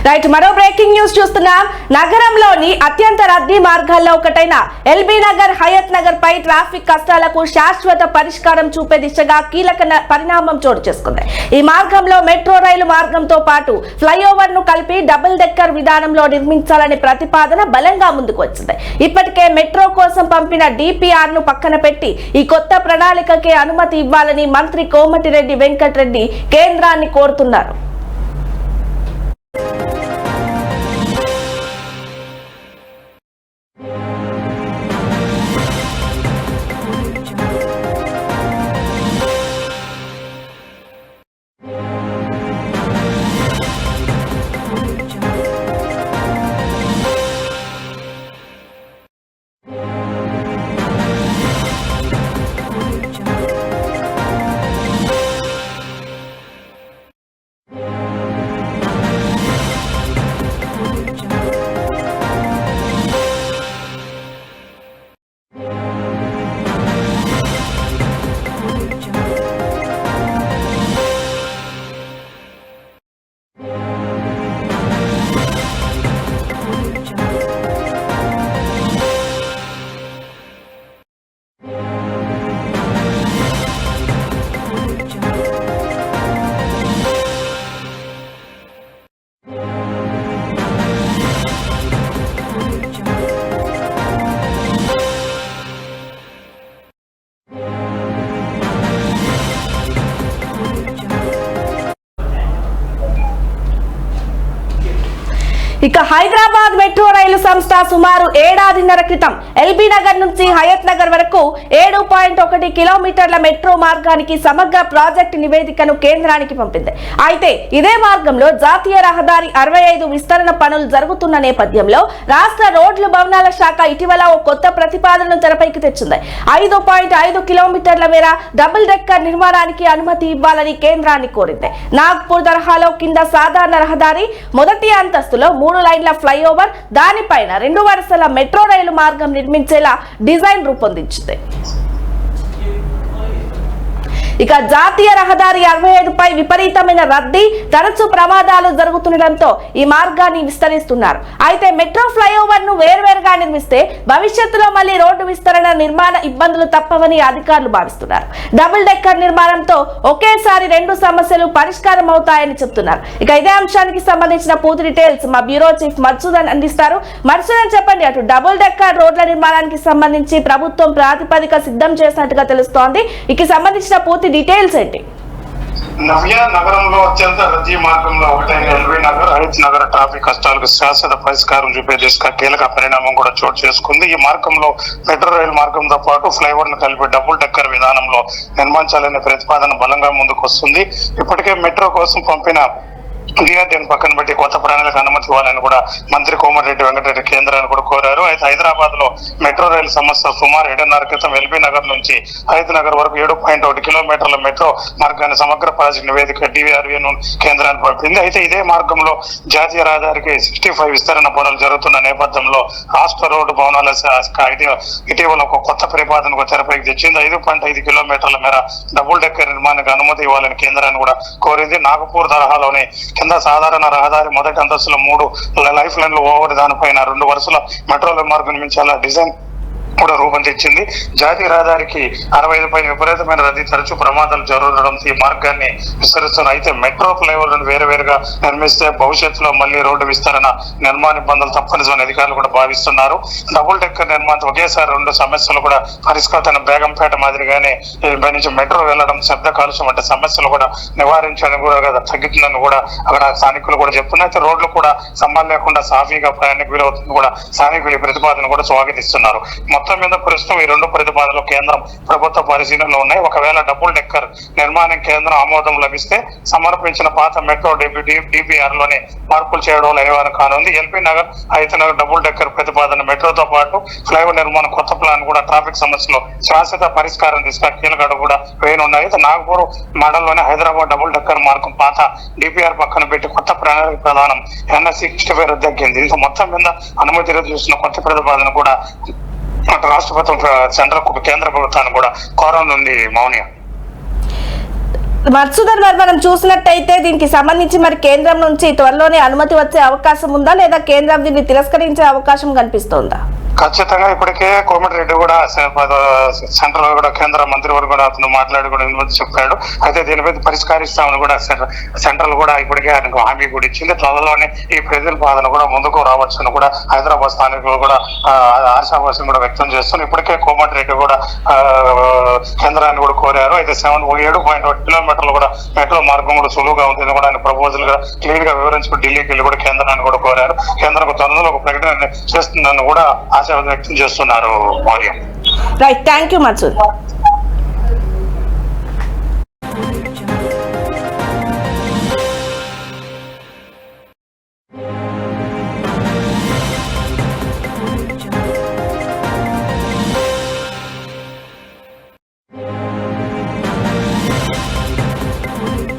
Right, మరో breaking news చూస్తున్నాం. నగరంలోని అత్యంత రద్దీ మార్గాల్లో ఒకటైన ఎల్బీ నగర్, హయత్ నగర్ పై ట్రాఫిక్ కష్టాలకు శాశ్వత పరిష్కారం చూపే దిశగా కీలక పరిణామం చోటు చేసుకుంది. ఈ మార్గంలో మెట్రో రైలు మార్గంతో పాటు ఫ్లైఓవర్ ను కలిపి డబుల్ డెక్కర్ విధానంలో నిర్మించాలనే ప్రతిపాదన బలంగా ముందుకు వచ్చింది. ఇప్పటికే మెట్రో కోసం పంపిన డిపిఆర్ ను పక్కన పెట్టి ఈ కొత్త ప్రణాళికకే అనుమతి ఇవ్వాలని మంత్రి కోమటిరెడ్డి వెంకటరెడ్డి కేంద్రాన్ని కోరుతున్నారు. ఇక హైదరాబాద్ మెట్రో రైలు సంస్థ సుమారు ఏడాదిన్నర క్రితం ఎల్బీ నగర్ నుంచి హయత్ నగర్ వరకు 7.1 కిలోమీటర్ల మెట్రో మార్గానికి సమగ్ర ప్రాజెక్టు నివేదికను కేంద్రానికి పంపింది. అయితే ఇదే మార్గంలో జాతీయ రహదారి 65 విస్తరణ పనులు జరుగుతున్న నేపథ్యంలో రాష్ట్ర రోడ్లు భవనాల శాఖ ఇటీవల ఓ కొత్త ప్రతిపాదనను తెరపైకి తెచ్చింది. 5.5 కిలోమీటర్ల మేర డబుల్ డెక్కర్ నిర్మాణానికి అనుమతి ఇవ్వాలని కేంద్రాన్ని కోరింది. నాగ్పూర్ తరహాలో కింద సాధారణ రహదారి, మొదటి అంతస్తులో 3 లైన్ల ఫ్లైఓవర్, దానిపైన 2 వరుసల మెట్రో రైలు మార్గం నిర్మించేలా డిజైన్ రూపొందించింది. ఇక జాతీయ రహదారి 65 పై విపరీతమైన రద్దీ, తరచూ ప్రమాదాలు జరుగుతుండటంతో ఈ మార్గాన్ని విస్తరిస్తున్నారు. అయితే మెట్రో ఫ్లైఓవర్ ను వేర్వేరుగా నిర్మిస్తే భవిష్యత్తులో మళ్లీ రోడ్డు విస్తరణ నిర్మాణ ఇబ్బందులు తప్పవని అధికారులు భావిస్తున్నారు. డబుల్ డెక్కర్ నిర్మాణంతో ఒకేసారి 2 సమస్యలు పరిష్కారం అవుతాయని చెప్తున్నారు. ఇక ఇదే అంశానికి సంబంధించిన పూర్తి డీటెయిల్స్ మా బ్యూరో చీఫ్ మధుసూదన్ అందిస్తారు. మధుసూదన్, చెప్పండి, అటు డబుల్ డెక్కర్ రోడ్ల నిర్మాణానికి సంబంధించి ప్రభుత్వం ప్రాతిపదిక సిద్ధం చేసినట్టుగా తెలుస్తోంది. ఇక సంబంధించిన పూర్తి డీటెయిల్స్ ఏంటి? నవ్య నగరంలో అత్యంత రద్దీ మార్గంలో ఒకటైన ఎల్బీ నగర్, హయత్ నగర్ ట్రాఫిక్ కష్టాలకు శాశ్వత పరిష్కారం చూపే దిశగా కీలక పరిణామం కూడా చోటు చేసుకుంది. ఈ మార్గంలో మెట్రో రైలు మార్గంతో పాటు ఫ్లైఓవర్ ను కలిపి డబుల్ డెక్కర్ విధానంలో నిర్మించాలనే ప్రతిపాదన బలంగా ముందుకు వస్తుంది. ఇప్పటికే మెట్రో కోసం పంపిన దీని పక్కన పెట్టి కొత్త ప్రణాళిక అనుమతి ఇవ్వాలని కూడా మంత్రి కోమటిరెడ్డి వెంకటరెడ్డి కేంద్రాన్ని కూడా కోరారు. అయితే హైదరాబాద్ లో మెట్రో రైలు సంస్థ సుమారు 7.5 క్రితం ఎల్బీ నగర్ నుంచి హయత్ నగర్ వరకు 7.1 కిలోమీటర్ల మెట్రో మార్గాన్ని సమగ్ర ప్రాజెక్ట్ నివేదిక డిఆర్వీను కేంద్రానికి పంపింది. అయితే ఇదే మార్గంలో జాతీయ రహదారికి 65 విస్తరణ పనులు జరుగుతున్న నేపథ్యంలో రాష్ట్ర రోడ్డు భవనాల శాఖ ఇటీవల ఒక కొత్త ప్రతిపాదనకు తెరపైకి తెచ్చింది. 5.5 కిలోమీటర్ల మేర డబుల్ డెక్కర్ నిర్మాణానికి అనుమతి ఇవ్వాలని కేంద్రాన్ని కూడా కోరింది. నాగపూర్ తరహాలోని కింద సాధారణ రహదారి, మొదటి అంతస్తులో 3 లైఫ్ లైన్లు ఓవర్, దానిపైన 2 వరుసల మెట్రో మార్గం నిర్మించాల డిజైన్ కూడా రూపొందించింది. జాతీయ రహదారికి 65 పై విపరీతమైన రద్దీ, తరచూ ప్రమాదాలు జరగడంతో ఈ మార్గాన్ని విస్తరిస్తున్నారు. అయితే మెట్రో ఫ్లైఓవర్లను వేరువేరుగా నిర్మిస్తే భవిష్యత్తులో మళ్లీ రోడ్డు విస్తరణ నిర్మాణ ఇబ్బందులు తప్పనిసరి అధికారులు కూడా భావిస్తున్నారు. డబుల్ డెక్కర్ నిర్మాణం ఒకేసారి 2 సమస్యలు కూడా పరిష్కారం, బేగంపేట మాదిరిగానే నుంచి మెట్రో వెళ్లడం, శబ్ద కాలుష్యం వంటి సమస్యలు కూడా నివారించడానికి కూడా తగ్గుతుందని కూడా అక్కడ స్థానికులు కూడా చెప్తున్నారు. అయితే రోడ్లు కూడా సంబంధం లేకుండా సాఫీగా ప్రయాణికు వీలవుతుంది కూడా స్థానికులు ఈ ప్రతిపాదన కూడా స్వాగతిస్తున్నారు. మొత్తం మీద ప్రస్తుతం ఈ 2 ప్రతిపాదనలు కేంద్రం ప్రభుత్వ పరిశీలనలో ఉన్నాయి. ఒకవేళ డబుల్ డెక్కర్ నిర్మాణం కేంద్రం ఆమోదం లభిస్తే సమర్పించిన పాత మెట్రో డిపిఆర్ లోనే మార్పులు చేయడం అనివార్యం కానుంది. ఎల్బీ నగర్, హయత్ నగర్ డబుల్ డెక్కర్ ప్రతిపాదన మెట్రోతో పాటు ఫ్లైఓవర్ నిర్మాణం కొత్త ప్లాన్ కూడా ట్రాఫిక్ సమస్యలు శాశ్వత పరిష్కారం దిశగా కీలక అడుగు కూడా వేయనున్నాయి. నాగపూర్ మండలంలోని హైదరాబాద్ డబుల్ డెక్కర్ మార్గం పాత డిపిఆర్ పక్కన పెట్టి కొత్త ప్రణాళిక ప్రధానం NS 65 రద్దు తగ్గింది. ఇంకా మొత్తం మీద అనుమతి రద్దు చేసిన కొత్త ప్రతిపాదన కూడా రాష్ట్ర ప్రభుత్వం కేంద్ర ప్రభుత్వాన్ని కూడా కోరనుంది. మౌనియా. మధుసూదన్ మరి మనం చూసినట్టయితే దీనికి సంబంధించి మరి కేంద్రం నుంచి త్వరలోనే అనుమతి వచ్చే అవకాశం ఉందా, లేదా కేంద్రం దీన్ని తిరస్కరించే అవకాశం కనిపిస్తోందా? ఖచ్చితంగా ఇప్పటికే కోమటిరెడ్డి కూడా సెంట్రల్ కూడా కేంద్ర మంత్రివర్గం కూడా అతను మాట్లాడి కూడా చెప్పాడు. అయితే దీని మీద పరిష్కరిస్తామని కూడా సెంట్రల్ కూడా ఇప్పటికే ఆయనకు హామీ కూడా ఇచ్చింది. త్వరలోనే ఈ ప్రజల బాధను కూడా ముందుకు రావచ్చని కూడా హైదరాబాద్ స్థానికులు కూడా ఆశాభాసం కూడా వ్యక్తం చేస్తున్నారు. ఇప్పటికే కోమటిరెడ్డి కూడా కేంద్రాన్ని కూడా కోరారు. అయితే 7.1 కిలోమీటర్లు కూడా మెట్రో మార్గం కూడా సులువుగా ఉంటుంది కూడా ఆయన ప్రపోజల్ గా క్లియర్ గా వివరించుకుని ఢిల్లీకి వెళ్ళి కూడా కేంద్రాన్ని కూడా కోరారు. కేంద్రం త్వరలో ఒక ప్రకటన చేస్తుందని కూడా ఆశాభావం వ్యక్తం చేస్తున్నారు. Right, thank you Madhusudan.